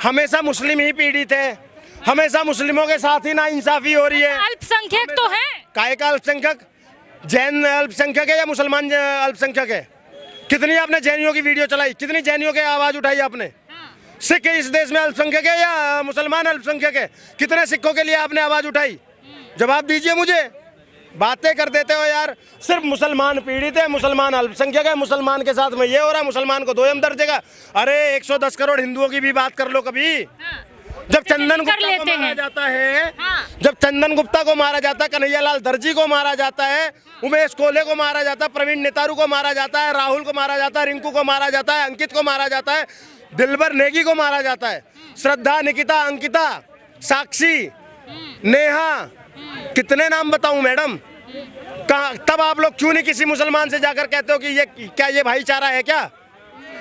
हमेशा मुस्लिम ही पीड़ित है, हमेशा मुस्लिमों के साथ ही नाइंसाफी हो रही है। अल्पसंख्यक तो है। काय का अल्पसंख्यक? जैन अल्पसंख्यक है या मुसलमान अल्पसंख्यक है? कितनी आपने जैनियों की वीडियो चलाई, कितनी जैनियों की आवाज उठाई आपने? सिख इस देश में अल्पसंख्यक है या मुसलमान अल्पसंख्यक है? कितने सिखों के लिए आपने आवाज उठाई? जवाब दीजिए मुझे। बातें कर देते हो यार। सिर्फ मुसलमान पीड़ित है, मुसलमान अल्पसंख्यक है, मुसलमान के साथ में ये हो रहा है, मुसलमान को दोयम दर्जे का। अरे 110 करोड़ हिंदुओं की भी बात कर लो कभी। जब चंदन गुप्ता को मारा जाता है, जब चंदन गुप्ता को मारा जाता है, कन्हैयालाल दर्जी को मारा जाता है, उमेश कोले को मारा जाता है, प्रवीण नेतारू को मारा जाता है, राहुल को मारा जाता है, रिंकू को मारा जाता है, अंकित को मारा जाता है, दिलबर नेगी को मारा जाता है, श्रद्धा, निकिता, अंकिता, साक्षी, नेहा, कितने नाम बताऊं मैडम? तब आप लोग क्यों नहीं किसी मुसलमान से जाकर कहते हो कि ये क्या, ये भाईचारा है क्या?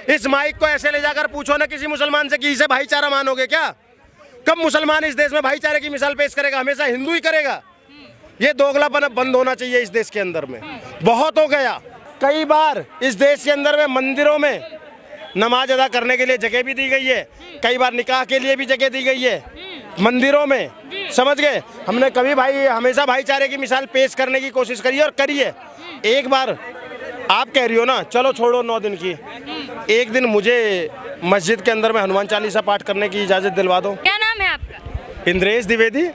इस माइक को ऐसे ले जाकर पूछो ना किसी मुसलमान से कि इसे भाईचारा मानोगे क्या? कब मुसलमान इस देश में भाईचारे की मिसाल पेश करेगा? हमेशा हिंदू ही करेगा। ये दोगलापन बंद होना चाहिए इस देश के अंदर में। बहुत हो गया। कई बार इस देश के अंदर में मंदिरों में नमाज अदा करने के लिए जगह भी दी गई है, कई बार निकाह के लिए भी जगह दी गई है मंदिरों में, समझ गए? हमने कभी हमेशा भाईचारे की मिसाल पेश करने की कोशिश करी और करी है। एक बार आप कह रही हो ना, चलो छोड़ो 9 दिन की, एक दिन मुझे मस्जिद के अंदर में हनुमान चालीसा पाठ करने की इजाजत दिलवा दो। क्या नाम है आपका? इंद्रेश द्विवेदी।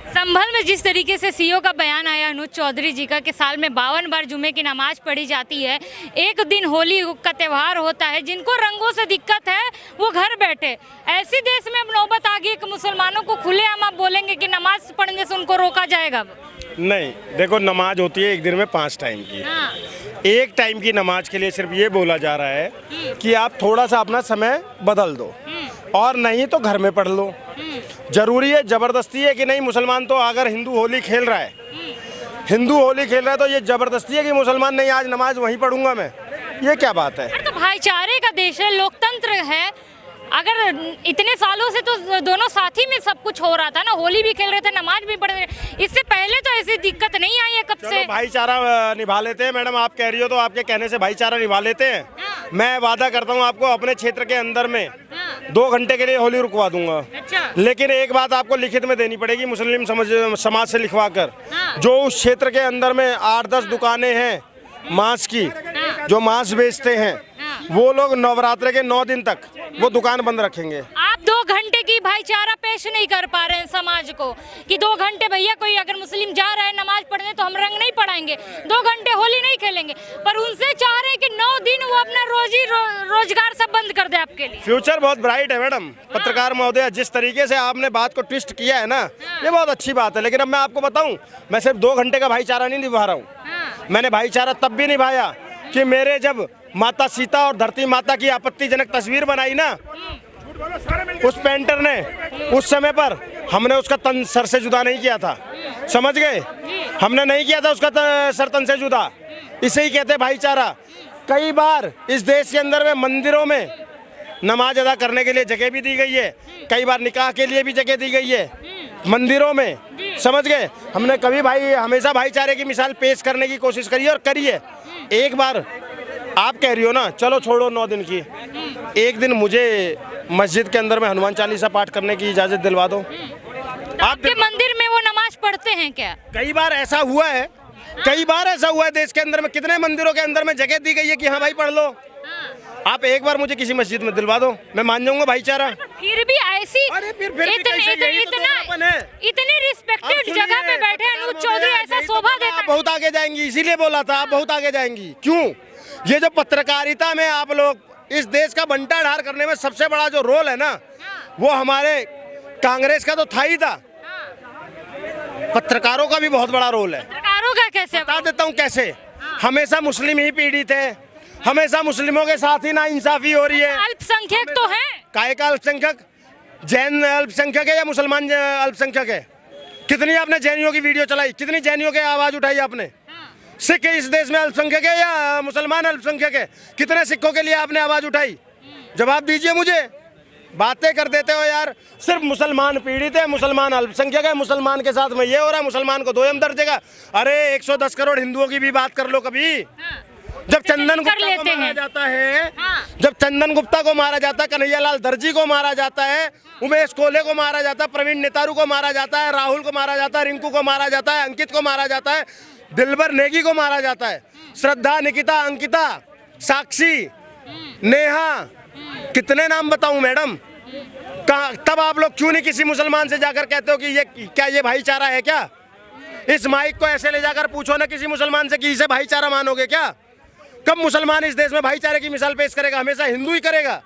संभल में जिस तरीके से सीओ का बयान आया अनुज चौधरी जी का कि साल में 52 बार जुमे की नमाज पढ़ी जाती है, एक दिन होली का त्यौहार होता है, जिनको रंगों से दिक्कत है वो घर बैठे। ऐसी देश में अब नौबत आ गई कि मुसलमानों को खुलेआम आप बोलेंगे कि नमाज पढ़ने से उनको रोका जाएगा? नहीं, देखो नमाज होती है एक दिन में 5 टाइम की। एक टाइम की नमाज के लिए सिर्फ ये बोला जा रहा है कि आप थोड़ा सा अपना समय बदल दो, और नहीं तो घर में पढ़ लो। जरूरी है, जबरदस्ती है कि नहीं? मुसलमान तो अगर हिंदू होली खेल रहा है, हिंदू होली खेल रहा है, तो ये जबरदस्ती है कि मुसलमान नहीं आज नमाज वहीं पढ़ूंगा मैं? ये क्या बात है? तो भाईचारे का देश है, लोकतंत्र है। अगर इतने सालों से तो दोनों साथी में सब कुछ हो रहा था ना, होली भी खेल रहे थे, नमाज भी पढ़ रहे थे, इससे पहले तो ऐसी दिक्कत नहीं आई है कब से। भाईचारा निभा लेते हैं मैडम, आप कह रही हो तो आपके कहने से भाईचारा निभा लेते हैं। मैं वादा करता हूँ आपको, अपने क्षेत्र के अंदर में 2 घंटे के लिए होली रुकवा दूंगा। अच्छा। लेकिन एक बात आपको लिखित में देनी पड़ेगी, मुस्लिम समाज से लिखवा कर। जो उस क्षेत्र के अंदर में 8-10 दुकानें हैं मांस की, जो मांस बेचते हैं, वो लोग नवरात्र के 9 दिन तक वो दुकान बंद रखेंगे। आप 2 घंटे की भाईचारा पेश नहीं कर पा रहे हैं समाज को कि 2 घंटे भैया, कोई अगर मुस्लिम जा रहा है नमाज पढ़ने तो हम रंग नहीं पढ़ाएंगे, 2 घंटे होली नहीं खेलेंगे, पर उनसे चाह रहे हैं कि 9 दिन वो अपना रोजगार सब बंद कर दे आपके लिए। फ्यूचर बहुत ब्राइट है मैडम। पत्रकार महोदय, जिस तरीके से आपने बात को ट्विस्ट किया है ना, ये बहुत अच्छी बात है। लेकिन अब मैं आपको बताऊं, मैं सिर्फ 2 घंटे का भाईचारा नहीं निभा रहा हूँ। मैंने भाईचारा तब भी निभाया कि मेरे जब माता सीता और धरती माता की आपत्तिजनक तस्वीर बनाई ना, उस पेंटर ने उस समय पर हमने उसका तन सर से जुदा नहीं किया था, समझ गए? हमने नहीं किया था उसका सर तन से जुदा। इसे ही कहते भाईचारा। कई बार इस देश के अंदर में मंदिरों में नमाज अदा करने के लिए जगह भी दी गई है, कई बार निकाह के लिए भी जगह दी गई है मंदिरों में, समझ गए? हमने कभी हमेशा भाईचारे की मिसाल पेश करने की कोशिश करी और करी है। एक बार आप कह रही हो ना, चलो छोड़ो 9 दिन की, एक दिन मुझे मस्जिद के अंदर में हनुमान चालीसा पाठ करने की इजाजत दिलवा दो। आपके मंदिर में वो नमाज पढ़ते हैं क्या? कई बार ऐसा हुआ है, कई बार ऐसा हुआ है देश के अंदर में, कितने मंदिरों के अंदर में जगह दी गई है कि हाँ भाई पढ़ लो। आप एक बार मुझे किसी मस्जिद में दिलवा दो, मैं मान जाऊंगा भाईचारा। फिर भी ऐसी इतनी रिस्पेक्टेड जगह पे बैठे अनुज चौधरी, ऐसा शोभा देता है। बहुत आगे जाएंगी, इसीलिए बोला था आप बहुत आगे जाएंगी। क्यों? ये जो पत्रकारिता में आप लोग इस देश का बंटाढार करने में सबसे बड़ा जो रोल है ना, वो हमारे कांग्रेस का तो था ही था, पत्रकारों का भी बहुत बड़ा रोल है। पत्रकारों का कैसे? बता देता हूँ कैसे। हमेशा मुस्लिम ही पीड़ित है, हमेशा मुस्लिमों के साथ ही नाइंसाफी हो रही है। अल्पसंख्यक तो है। काय का अल्पसंख्यक? जैन अल्पसंख्यक है या मुसलमान अल्पसंख्यक है? कितनी आपने जैनियों की वीडियो चलाई, कितनी जैनियों की आवाज उठाई आपने? सिख इस देश में अल्पसंख्यक है या मुसलमान अल्पसंख्यक है? कितने सिखों के लिए आपने आवाज उठाई? जवाब दीजिए मुझे। बातें कर देते हो यार। सिर्फ मुसलमान पीड़ित है, मुसलमान अल्पसंख्यक है, मुसलमान के साथ में ये हो रहा है, मुसलमान को दोयम दर्जे का। अरे 110 करोड़ हिंदुओं की भी बात कर लो कभी। जब चंदन कर गुप्ता को लेते मारा हैं। जाता है, हाँ। जब चंदन गुप्ता को मारा जाता है, कन्हैयालाल दर्जी को मारा जाता है, उमेश कोले को मारा जाता है, प्रवीण नेतारू को मारा जाता है, राहुल को मारा जाता है, रिंकू को मारा जाता है, अंकित को मारा जाता है, दिलबर नेगी को मारा जाता है, श्रद्धा, निकिता, अंकिता, साक्षी, नेहा, कितने नाम बताऊं मैडम? कहाँ, तब आप लोग क्यों नहीं किसी मुसलमान से जाकर कहते हो कि ये क्या ये भाईचारा है क्या? इस माइक को ऐसे ले जाकर पूछो ना किसी मुसलमान से कि इसे भाईचारा मानोगे क्या? कब मुसलमान इस देश में भाईचारे की मिसाल पेश करेगा? हमेशा हिंदू ही करेगा।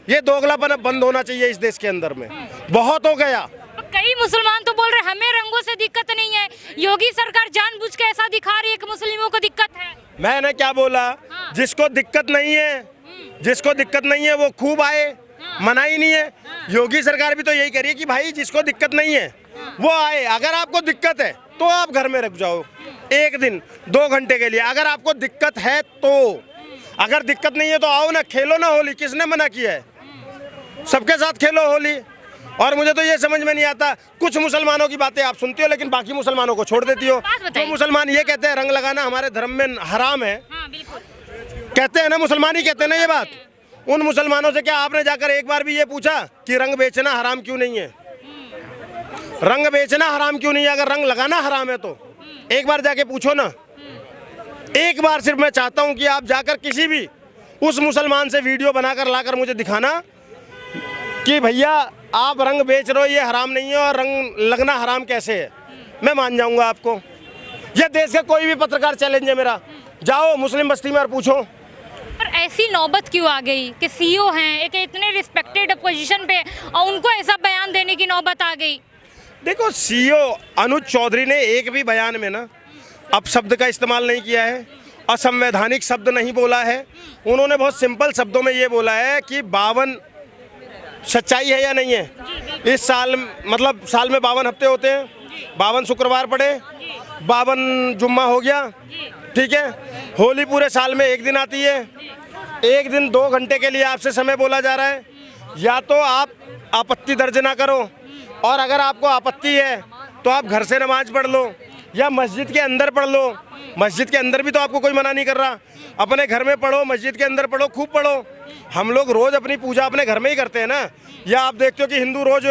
ये दोगलापन अब बंद होना चाहिए इस देश के अंदर में, बहुत हो गया। कई मुसलमान तो बोल रहे हमें रंगों से दिक्कत नहीं है, योगी सरकार जानबूझ के ऐसा दिखा रही है कि मुस्लिमों को दिक्कत है। मैंने क्या बोला? हाँ। जिसको दिक्कत नहीं है, जिसको दिक्कत नहीं है वो खूब आए, मना ही नहीं है। योगी सरकार भी तो यही कह रही है कि भाई जिसको दिक्कत नहीं है वो आए। अगर आपको दिक्कत है तो आप घर में रुक जाओ एक दिन 2 घंटे के लिए, अगर आपको दिक्कत है तो। अगर दिक्कत नहीं है तो आओ ना, खेलो ना होली, किसने मना किया है? सबके साथ खेलो होली। और मुझे तो ये समझ में नहीं आता, कुछ मुसलमानों की बातें आप सुनती हो लेकिन बाकी मुसलमानों को छोड़ देती हो। तो मुसलमान ये कहते हैं रंग लगाना हमारे धर्म में हराम है, कहते हैं ना, मुसलमान ही कहते हैं ना ये बात। उन मुसलमानों से क्या आपने जाकर एक बार भी ये पूछा कि रंग बेचना हराम क्यों नहीं है? रंग बेचना हराम क्यों नहीं है? अगर रंग लगाना हराम है तो एक बार जाके पूछो ना। एक बार सिर्फ मैं चाहता हूं कि आप जाकर किसी भी उस मुसलमान से वीडियो बनाकर लाकर मुझे दिखाना कि भैया आप रंग बेच रहे हो, ये हराम नहीं है, और रंग लगना हराम कैसे है। मैं मान जाऊंगा आपको। ये देश का कोई भी पत्रकार चैलेंज है मेरा, जाओ मुस्लिम बस्ती में और पूछो। पर ऐसी नौबत क्यों आ गई कि सीईओ हैं, एक इतने रिस्पेक्टेड पोजीशन पे, और उनको ऐसा बयान देने की नौबत आ गई? देखो, सीईओ अनुज चौधरी ने एक भी बयान में ना अपशब्द का इस्तेमाल नहीं किया है, असंवैधानिक शब्द नहीं बोला है। उन्होंने बहुत सिंपल शब्दों में ये बोला है कि 52 सच्चाई है या नहीं है। इस साल मतलब साल में 52 हफ्ते होते हैं, 52 शुक्रवार पड़े, 52 जुम्मा हो गया, ठीक है। होली पूरे साल में एक दिन आती है, एक दिन 2 घंटे के लिए आपसे समय बोला जा रहा है। या तो आप आपत्ति दर्ज ना करो, और अगर आपको आपत्ति है तो आप घर से नमाज पढ़ लो या मस्जिद के अंदर पढ़ लो। मस्जिद के अंदर भी तो आपको कोई मना नहीं कर रहा, अपने घर में पढ़ो, मस्जिद के अंदर पढ़ो, खूब पढ़ो। हम लोग रोज़ अपनी पूजा अपने घर में ही करते हैं ना। या आप देखते हो कि हिंदू रोज़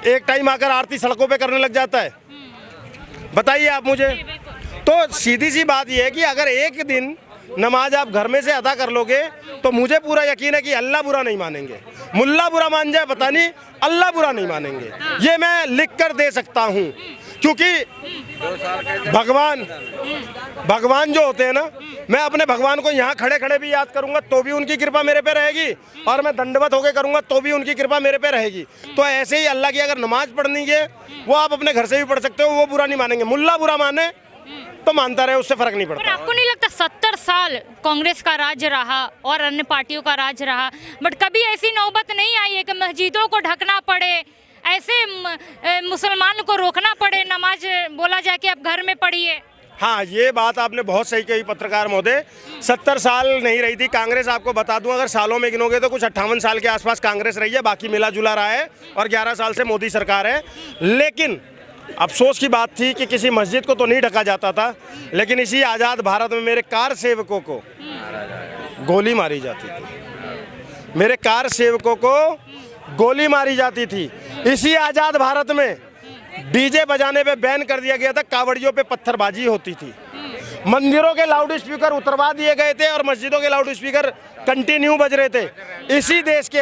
एक टाइम आकर आरती सड़कों पे करने लग जाता है? बताइए आप मुझे। तो सीधी सी बात यह है कि अगर एक दिन नमाज आप घर में से अदा कर लोगे तो मुझे पूरा यकीन है कि अल्लाह बुरा नहीं मानेंगे। मुल्ला बुरा मान जाए पता नहीं, अल्लाह बुरा नहीं मानेंगे। ये मैं लिख कर दे सकता हूँ, क्योंकि भगवान जो होते हैं ना, मैं अपने भगवान को यहाँ खड़े खड़े भी याद करूँगा तो भी उनकी कृपा मेरे पे रहेगी, और मैं दंडवत होकर करूँगा तो भी उनकी कृपा मेरे पे रहेगी। तो ऐसे ही अल्लाह की अगर नमाज पढ़नी है वो आप अपने घर से भी पढ़ सकते हो, वो बुरा नहीं मानेंगे। मुल्ला बुरा माने तो मानता रहे, उससे फर्क नहीं पर पड़ता। आपको नहीं लगता 70 साल कांग्रेस का राज रहा और अन्य पार्टियों का राज रहा, बट कभी ऐसी नौबत नहीं आई है कि मस्जिदों को ढकना पड़े, ऐसे मुसलमान को रोकना पड़े, नमाज बोला जाए कि आप घर में पढ़िए? हाँ, ये बात आपने बहुत सही कही पत्रकार महोदय। 70 साल नहीं रही थी कांग्रेस। आपको बता दूं, अगर सालों में गिनोगे तो कुछ 58 साल के आसपास कांग्रेस रही है, बाकी मिला जुला रहा है, और 11 साल से मोदी सरकार है। लेकिन अफसोस की बात थी कि किसी मस्जिद को तो नहीं ढका जाता था, लेकिन इसी आज़ाद भारत में मेरे कार सेवकों को गोली मारी जाती थी। मेरे कार सेवकों को गोली मारी जाती थी। इसी आज़ाद भारत में डीजे बजाने पे बैन कर दिया गया था, कावड़ियों पे पत्थरबाजी होती थी, मंदिरों के लाउड स्पीकर उतरवा दिए गए थे और मस्जिदों के लाउड स्पीकर कंटिन्यू बज रहे थे। इसी देश के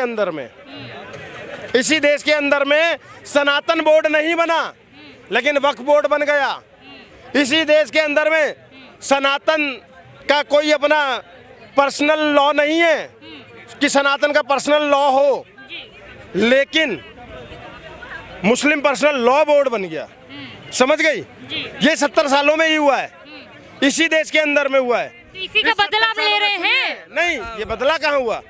अंदर में सनातन बोर्ड नहीं बना, लेकिन वक्फ बोर्ड बन गया। इसी देश के अंदर में सनातन का कोई अपना पर्सनल लॉ नहीं है कि सनातन का पर्सनल लॉ हो, लेकिन मुस्लिम पर्सनल लॉ बोर्ड बन गया। समझ गई? ये 70 सालों में ही हुआ है, इसी देश के अंदर में हुआ है। तो इसी का बदला आप ले रहे हैं? नहीं, ये बदला कहाँ हुआ?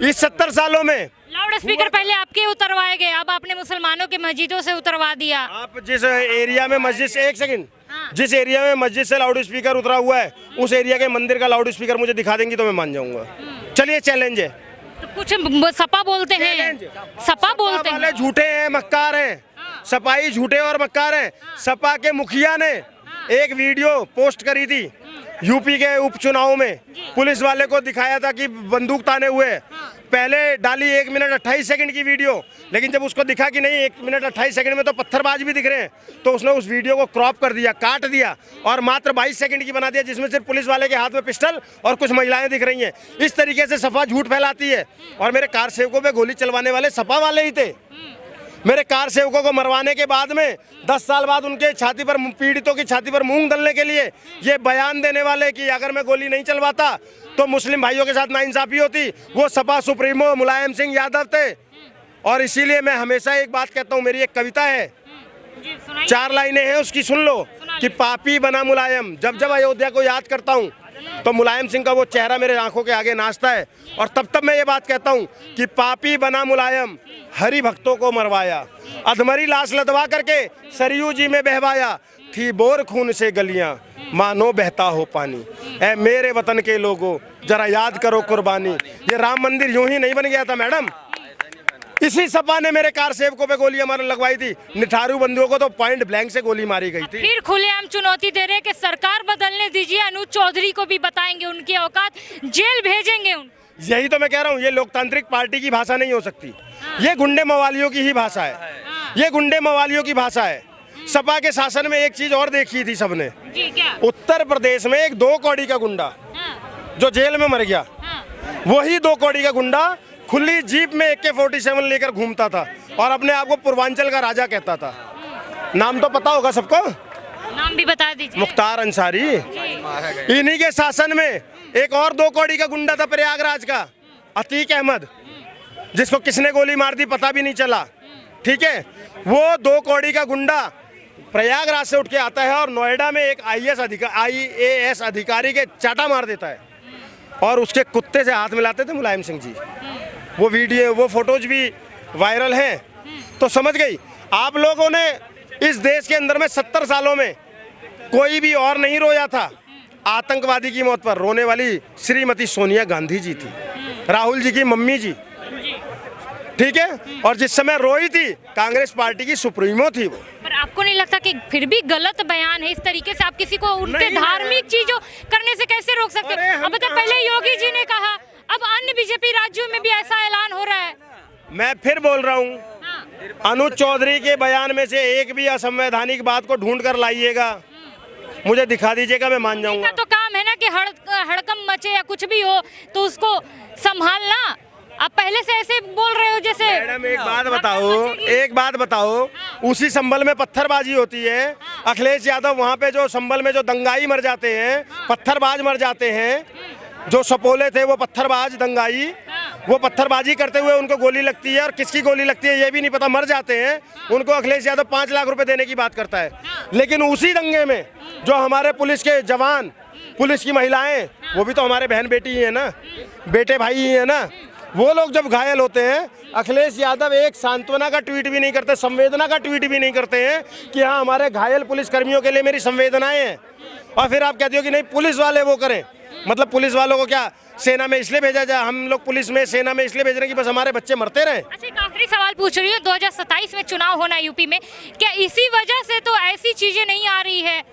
इस 70 सालों में लाउड स्पीकर पहले आपके उतरवाए गए, अब आपने मुसलमानों के मस्जिदों से उतरवा दिया। आप जिस एरिया में मस्जिद से, एक सेकंड, जिस एरिया में मस्जिद से लाउड स्पीकर उतरा हुआ है उस एरिया के मंदिर का लाउड स्पीकर मुझे दिखा देंगी तो मैं मान जाऊंगा। चलिए, चैलेंज है। तो कुछ सपा बोलते हैं, सपा बोलते हैं, झूठे हैं, मक्कार हैं। सपाई झूठे और मक्कार हैं। सपा के मुखिया ने एक वीडियो पोस्ट करी थी यूपी के उपचुनाव में पुलिस वाले को दिखाया था कि बंदूक ताने हुए, पहले डाली 1 मिनट 28 सेकंड की वीडियो, लेकिन जब उसको दिखा कि नहीं 1 मिनट 28 सेकंड में तो पत्थरबाज भी दिख रहे हैं, तो उसने उस वीडियो को क्रॉप कर दिया, काट दिया और मात्र 22 सेकंड की बना दिया, जिसमें सिर्फ पुलिस वाले के हाथ में पिस्टल और कुछ महिलाएं दिख रही हैं। इस तरीके से सपा झूठ फैलाती है। और मेरे कार सेवकों पे गोली चलवाने वाले सपा वाले ही थे। मेरे कार सेवकों को मरवाने के बाद में 10 साल बाद उनके छाती पर, पीड़ितों की छाती पर मूंग दलने के लिए ये बयान देने वाले कि अगर मैं गोली नहीं चलवाता तो मुस्लिम भाइयों के साथ नाइंसाफी होती, वो सपा सुप्रीमो मुलायम सिंह यादव थे। और इसीलिए मैं हमेशा एक बात कहता हूँ, मेरी एक कविता है, 4 लाइनें हैं, उसकी सुन लो कि पापी बना मुलायम। जब जब अयोध्या को याद करता हूँ तो मुलायम सिंह का वो चेहरा मेरे आंखों के आगे नाचता है। और तब तब मैं ये बात कहता हूँ कि पापी बना मुलायम, हरि भक्तों को मरवाया, अधमरी लाश लदवा करके सरयू जी में बहवाया, थी बोर खून से गलियां मानो बहता हो पानी। ऐ मेरे वतन के लोगों जरा याद करो कुर्बानी। ये राम मंदिर यूं ही नहीं बन गया था मैडम, इसी सपा ने मेरे कार सेवकों पे गोलियां मारने लगवाई थी। निठारू बंधुओं को तो पॉइंट ब्लैंक से गोली मारी गई थी। फिर खुलेआम चुनौती दे रहे हैं कि सरकार बदलने दीजिए, अनुज चौधरी को भी बताएंगे उनकी औकात, जेल भेजेंगे उन। यही तो मैं कह रहा हूँ, ये लोकतांत्रिक पार्टी की भाषा नहीं हो सकती, ये गुंडे मवालियों की ही भाषा है, ये गुंडे मवालियों की भाषा है। सपा के शासन में एक चीज और देखी थी सबने, उत्तर प्रदेश में एक 2 कौड़ी का गुंडा जो जेल में मर गया, वही 2 कौड़ी का गुंडा खुली जीप में AK-47 लेकर घूमता था और अपने आप को पूर्वांचल का राजा कहता था। नाम तो पता होगा सबको, नाम भी बता दीजिए। मुख्तार अंसारी। इन्हीं के शासन में एक और 2 कौड़ी का गुंडा था प्रयागराज का, अतीक अहमद, जिसको किसने गोली मार दी पता भी नहीं चला। ठीक है, वो 2 कौड़ी का गुंडा प्रयागराज से उठ के आता है और नोएडा में एक IAS अधिकारी के चाटा मार देता है और उसके कुत्ते से हाथ मिलाते थे मुलायम सिंह जी। वो वीडियो, वो फोटोज भी वायरल हैं। तो समझ गई, आप लोगों ने इस देश के अंदर में 70 सालों में कोई भी और नहीं रोया था। आतंकवादी की मौत पर रोने वाली श्रीमती सोनिया गांधी जी थी, राहुल जी की मम्मी जी, ठीक है। और जिस समय रोई थी कांग्रेस पार्टी की सुप्रीमो थी वो। पर आपको नहीं लगता कि फिर भी गलत बयान है, इस तरीके से आप किसी को उनके धार्मिक चीजों करने से कैसे रोक सकते हैं? अब तो पहले योगी जी ने कहा, अब अन्य बीजेपी राज्यों में भी ऐसा ऐलान हो रहा है। मैं फिर बोल रहा हूँ, अनुज चौधरी के बयान में से एक भी असंवैधानिक बात को ढूंढ कर लाइएगा, मुझे दिखा दीजिएगा, मैं मान जाऊंगा। तो काम है ना कि हड़कम मचे या कुछ भी हो तो उसको संभालना। आप पहले से ऐसे बोल रहे हो जैसे। मैडम एक बात बताओ, उसी संभल में पत्थरबाजी होती है। अखिलेश यादव वहाँ पे जो संभल में जो दंगाई मर जाते हैं, पत्थरबाज मर जाते हैं, जो सपोले थे वो पत्थरबाज दंगाई, वो पत्थरबाजी करते हुए उनको गोली लगती है और किसकी गोली लगती है ये भी नहीं पता, मर जाते हैं। उनको अखिलेश यादव 5 लाख रुपए देने की बात करता है। लेकिन उसी दंगे में जो हमारे पुलिस के जवान, पुलिस की महिलाएं, वो भी तो हमारे बहन बेटी ही है ना, बेटे भाई ही है ना, वो लोग जब घायल होते हैं, अखिलेश यादव एक सांत्वना का ट्वीट भी नहीं करते, संवेदना का ट्वीट भी नहीं करते हैं कि हाँ हमारे घायल पुलिस कर्मियों के लिए मेरी संवेदनाएं हैं। और फिर आप कहते हो कि नहीं पुलिस वाले वो करें, मतलब पुलिस वालों को क्या सेना में इसलिए भेजा जाए, हम लोग पुलिस में सेना में इसलिए भेज रहे हैं कि बस हमारे बच्चे मरते रहे। अच्छा, एक आखिरी सवाल पूछ रही हूँ, 2027 में चुनाव होना है यूपी में, क्या इसी वजह से तो ऐसी चीजें नहीं आ रही है,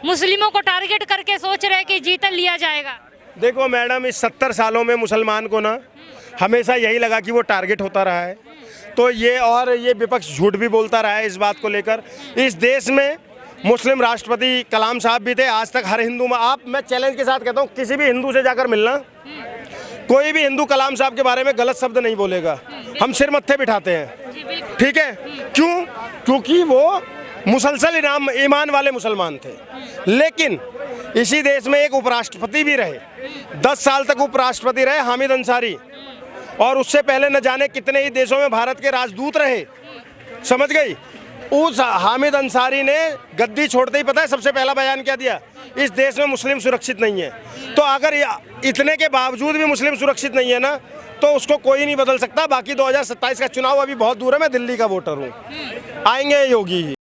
मुस्लिमों को टारगेट करके सोच रहे कि जीत लिया जाएगा? देखो मैडम, इस 70 सालों में मुसलमान को ना हमेशा यही लगा कि वो टारगेट होता रहा है। तो ये विपक्ष झूठ भी बोलता रहा है इस बात को लेकर। इस देश में मुस्लिम राष्ट्रपति कलाम साहब भी थे, आज तक हर हिंदू में, आप, मैं चैलेंज के साथ कहता हूँ, किसी भी हिंदू से जाकर मिलना, कोई भी हिंदू कलाम साहब के बारे में गलत शब्द नहीं बोलेगा, हम सिर मत्थे बिठाते हैं। ठीक है, क्यों? क्योंकि वो मुसलसल ईमान वाले मुसलमान थे। लेकिन इसी देश में एक उपराष्ट्रपति भी रहे, 10 साल तक उपराष्ट्रपति रहे, हामिद अंसारी, और उससे पहले न जाने कितने ही देशों में भारत के राजदूत रहे। समझ गई? उस हामिद अंसारी ने गद्दी छोड़ते ही पता है सबसे पहला बयान क्या दिया? इस देश में मुस्लिम सुरक्षित नहीं है। तो अगर इतने के बावजूद भी मुस्लिम सुरक्षित नहीं है ना, तो उसको कोई नहीं बदल सकता। बाकी 2027 का चुनाव अभी बहुत दूर है, मैं दिल्ली का वोटर हूँ, आएंगे योगी ही।